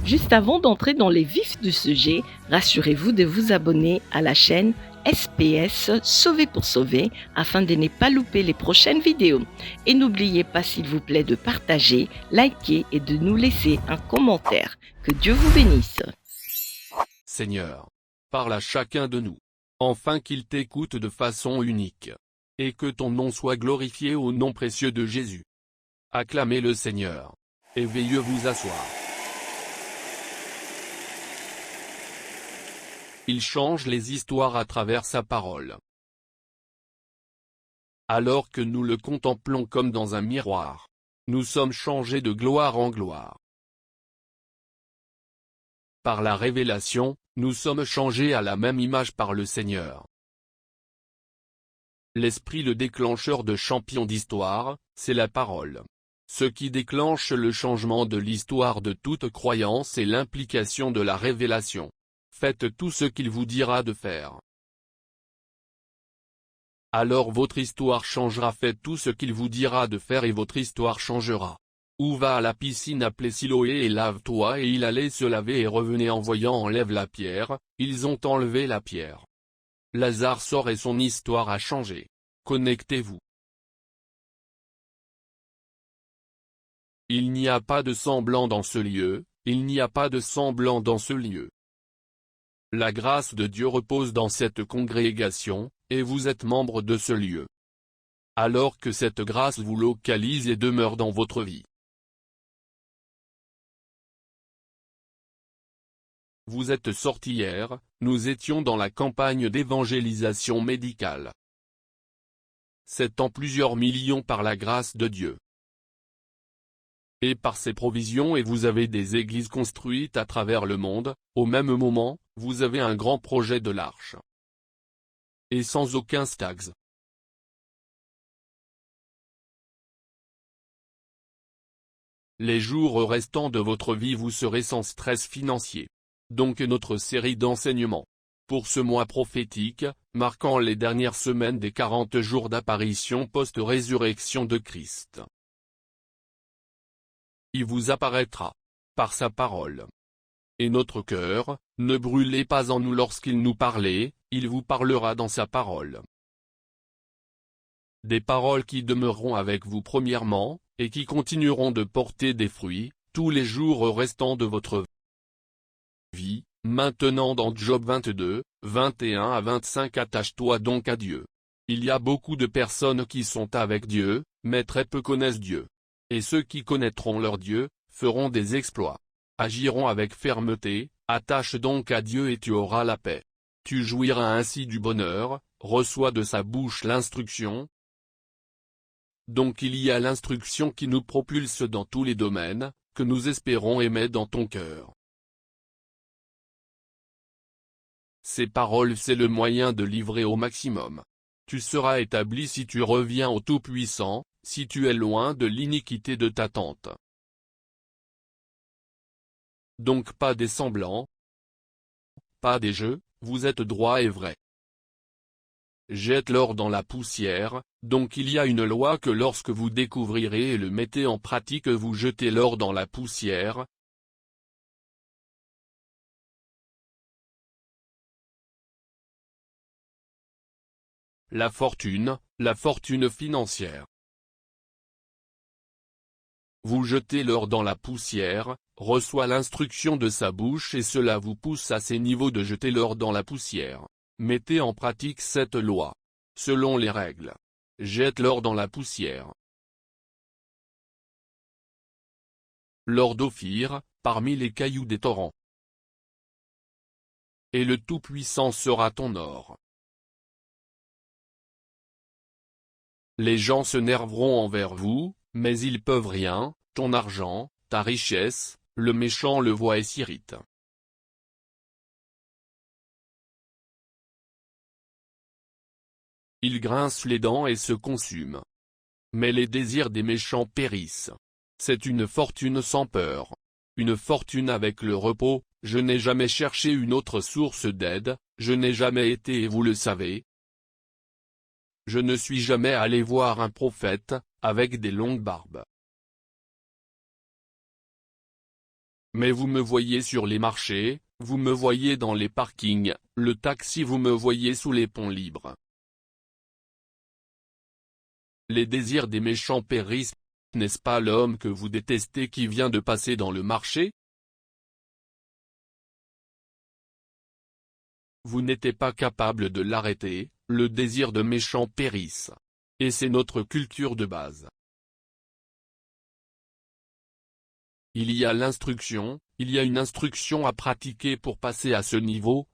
Juste avant d'entrer dans les vifs du sujet, rassurez-vous de vous abonner à la chaîne SPS Sauver pour Sauver afin de ne pas louper les prochaines vidéos. Et n'oubliez pas s'il vous plaît de partager, liker et de nous laisser un commentaire. Que Dieu vous bénisse. Seigneur, parle à chacun de nous, afin qu'il t'écoute de façon unique. Et que ton nom soit glorifié au nom précieux de Jésus. Acclamez le Seigneur. Et veuillez vous asseoir. Il change les histoires à travers sa parole. Alors que nous le contemplons comme dans un miroir, nous sommes changés de gloire en gloire. Par la révélation, nous sommes changés à la même image par le Seigneur. L'esprit, le déclencheur de champions d'histoire, c'est la parole. Ce qui déclenche le changement de l'histoire de toute croyance est l'implication de la révélation. Faites tout ce qu'il vous dira de faire. Alors votre histoire changera. Faites tout ce qu'il vous dira de faire et votre histoire changera. Ou va à la piscine appelée Siloé et lave-toi, et il allait se laver et revenait en voyant enlève la pierre, ils ont enlevé la pierre. Lazare sort et son histoire a changé. Connectez-vous. Il n'y a pas de semblant dans ce lieu, il n'y a pas de semblant dans ce lieu. La grâce de Dieu repose dans cette congrégation, et vous êtes membre de ce lieu. Alors que cette grâce vous localise et demeure dans votre vie. Vous êtes sortis hier, nous étions dans la campagne d'évangélisation médicale. C'est en plusieurs millions par la grâce de Dieu. Et par ses provisions, et vous avez des églises construites à travers le monde. Au même moment, vous avez un grand projet de l'arche. Et sans aucun stags. Les jours restants de votre vie vous serez sans stress financier. Donc notre série d'enseignements. Pour ce mois prophétique, marquant les dernières semaines des 40 jours d'apparition post-résurrection de Christ. Il vous apparaîtra. Par sa parole. Et notre cœur, ne brûlez pas en nous lorsqu'il nous parlait, il vous parlera dans sa parole. Des paroles qui demeureront avec vous premièrement, et qui continueront de porter des fruits, tous les jours restants de votre vie. Maintenant dans Job 22, 21 à 25 attache-toi donc à Dieu. Il y a beaucoup de personnes qui sont avec Dieu, mais très peu connaissent Dieu. Et ceux qui connaîtront leur Dieu, feront des exploits. Agiront avec fermeté, attache donc à Dieu et tu auras la paix. Tu jouiras ainsi du bonheur, reçois de sa bouche l'instruction. Donc il y a l'instruction qui nous propulse dans tous les domaines, que nous espérons aimer dans ton cœur. Ces paroles c'est le moyen de livrer au maximum. Tu seras établi si tu reviens au Tout-Puissant, si tu es loin de l'iniquité de ta tente. Donc pas des semblants, pas des jeux, vous êtes droit et vrai. Jette l'or dans la poussière, donc il y a une loi que lorsque vous découvrirez et le mettez en pratique vous jetez l'or dans la poussière. La fortune financière. Vous jetez l'or dans la poussière, reçoit l'instruction de sa bouche et cela vous pousse à ces niveaux de jeter l'or dans la poussière. Mettez en pratique cette loi. Selon les règles. Jette l'or dans la poussière. L'or d'Ophir, parmi les cailloux des torrents. Et le Tout-Puissant sera ton or. Les gens se nerveront envers vous, mais ils peuvent rien, ton argent, ta richesse, le méchant le voit et s'irrite. Il grince les dents et se consume. Mais les désirs des méchants périssent. C'est une fortune sans peur. Une fortune avec le repos, je n'ai jamais cherché une autre source d'aide, je n'ai jamais été et vous le savez. Je ne suis jamais allé voir un prophète, avec des longues barbes. Mais vous me voyez sur les marchés, vous me voyez dans les parkings, le taxi, vous me voyez sous les ponts libres. Les désirs des méchants périssent, n'est-ce pas l'homme que vous détestez qui vient de passer dans le marché? Vous n'étiez pas capable de l'arrêter, le désir de méchants périssent. Et c'est notre culture de base. Il y a l'instruction, il y a une instruction à pratiquer pour passer à ce niveau.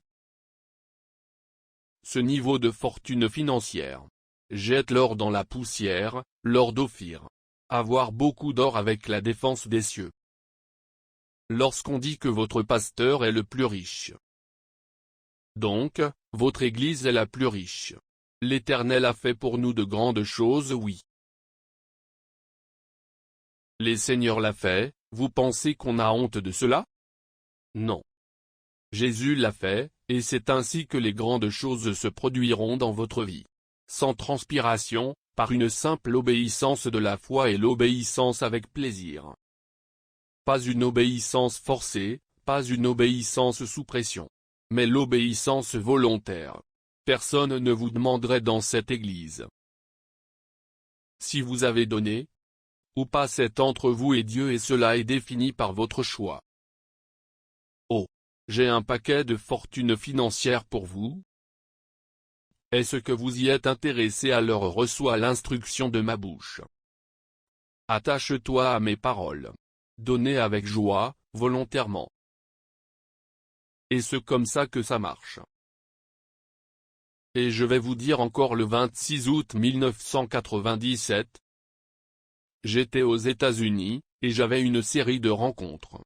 Ce niveau de fortune financière. Jette l'or dans la poussière, l'or d'Ophir. Avoir beaucoup d'or avec la défense des cieux. Lorsqu'on dit que votre pasteur est le plus riche. Donc, votre Église est la plus riche. L'Éternel a fait pour nous de grandes choses, oui. Les seigneurs l'a fait, vous pensez qu'on a honte de cela? Non. Jésus l'a fait, et c'est ainsi que les grandes choses se produiront dans votre vie. Sans transpiration, par une simple obéissance de la foi et l'obéissance avec plaisir. Pas une obéissance forcée, pas une obéissance sous pression. Mais l'obéissance volontaire. Personne ne vous demanderait dans cette église. Si vous avez donné, ou pas, c'est entre vous et Dieu et cela est défini par votre choix. Oh, j'ai un paquet de fortune financière pour vous. Est-ce que vous y êtes intéressé? Alors reçois l'instruction de ma bouche. Attache-toi à mes paroles. Donnez avec joie, volontairement. Et c'est comme ça que ça marche. Et je vais vous dire encore le 26 août 1997. J'étais aux États-Unis, et j'avais une série de rencontres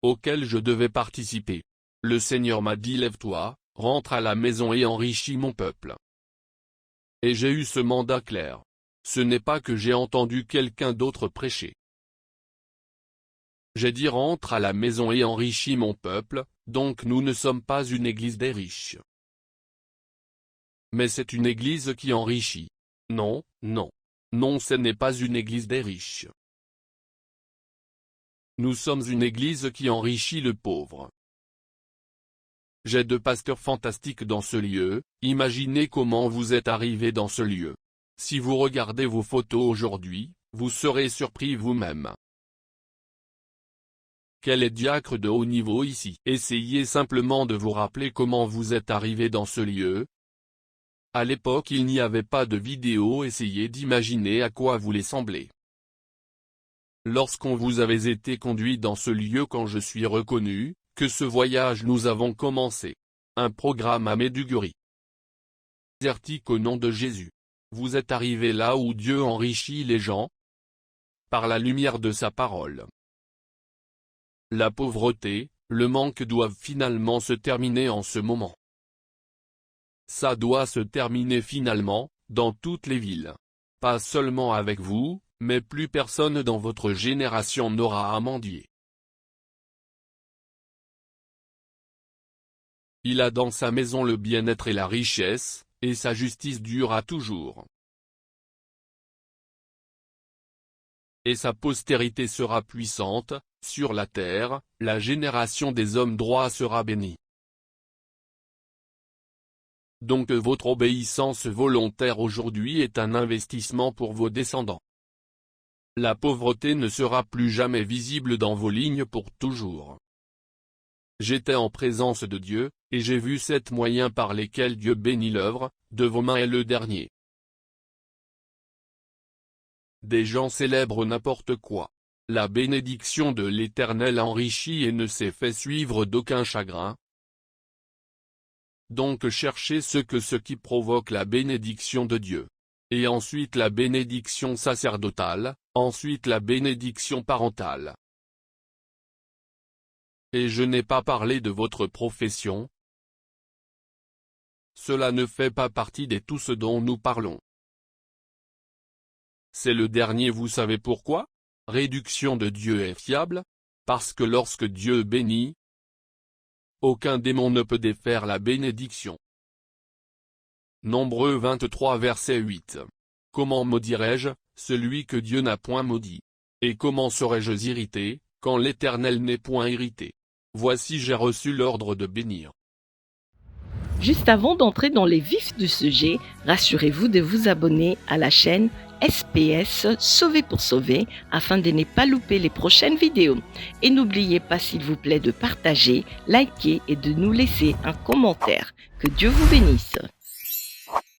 auxquelles je devais participer. Le Seigneur m'a dit: lève-toi, rentre à la maison et enrichis mon peuple. Et j'ai eu ce mandat clair. Ce n'est pas que j'ai entendu quelqu'un d'autre prêcher. J'ai dit: rentre à la maison et enrichis mon peuple, donc nous ne sommes pas une église des riches. Mais c'est une église qui enrichit. Non, non. Non, ce n'est pas une église des riches. Nous sommes une église qui enrichit le pauvre. J'ai deux pasteurs fantastiques dans ce lieu, imaginez comment vous êtes arrivés dans ce lieu. Si vous regardez vos photos aujourd'hui, vous serez surpris vous-même. Quel est diacre de haut niveau ici? Essayez simplement de vous rappeler comment vous êtes arrivés dans ce lieu. À l'époque il n'y avait pas de vidéo, essayez d'imaginer à quoi vous les semblez. Lorsqu'on vous avez été conduit dans ce lieu, quand je suis reconnu, que ce voyage nous avons commencé. Un programme à Medjugorje. Désertique au nom de Jésus. Vous êtes arrivé là où Dieu enrichit les gens. Par la lumière de sa parole. La pauvreté, le manque doivent finalement se terminer en ce moment. Ça doit se terminer finalement, dans toutes les villes. Pas seulement avec vous, mais plus personne dans votre génération n'aura à mendier. Il a dans sa maison le bien-être et la richesse, et sa justice durera toujours. Et sa postérité sera puissante, sur la terre, la génération des hommes droits sera bénie. Donc votre obéissance volontaire aujourd'hui est un investissement pour vos descendants. La pauvreté ne sera plus jamais visible dans vos lignes pour toujours. J'étais en présence de Dieu, et j'ai vu 7 moyens par lesquels Dieu bénit l'œuvre, de vos mains est le dernier. Des gens célèbrent n'importe quoi. La bénédiction de l'Éternel enrichit et ne s'est fait suivre d'aucun chagrin. Donc cherchez ce qui provoque la bénédiction de Dieu. Et ensuite la bénédiction sacerdotale, ensuite la bénédiction parentale. Et je n'ai pas parlé de votre profession. Cela ne fait pas partie de tout ce dont nous parlons. C'est le dernier, vous savez pourquoi? Réduction de Dieu est fiable, parce que lorsque Dieu bénit, aucun démon ne peut défaire la bénédiction. Nombreux 23 verset 8. Comment maudirais-je, celui que Dieu n'a point maudit? Et comment serais-je irrité, quand l'Éternel n'est point irrité. Voici j'ai reçu l'ordre de bénir. Juste avant d'entrer dans les vifs du sujet, rassurez-vous de vous abonner à la chaîne SPS Sauver pour Sauver afin de ne pas louper les prochaines vidéos. Et n'oubliez pas s'il vous plaît de partager, liker et de nous laisser un commentaire. Que Dieu vous bénisse.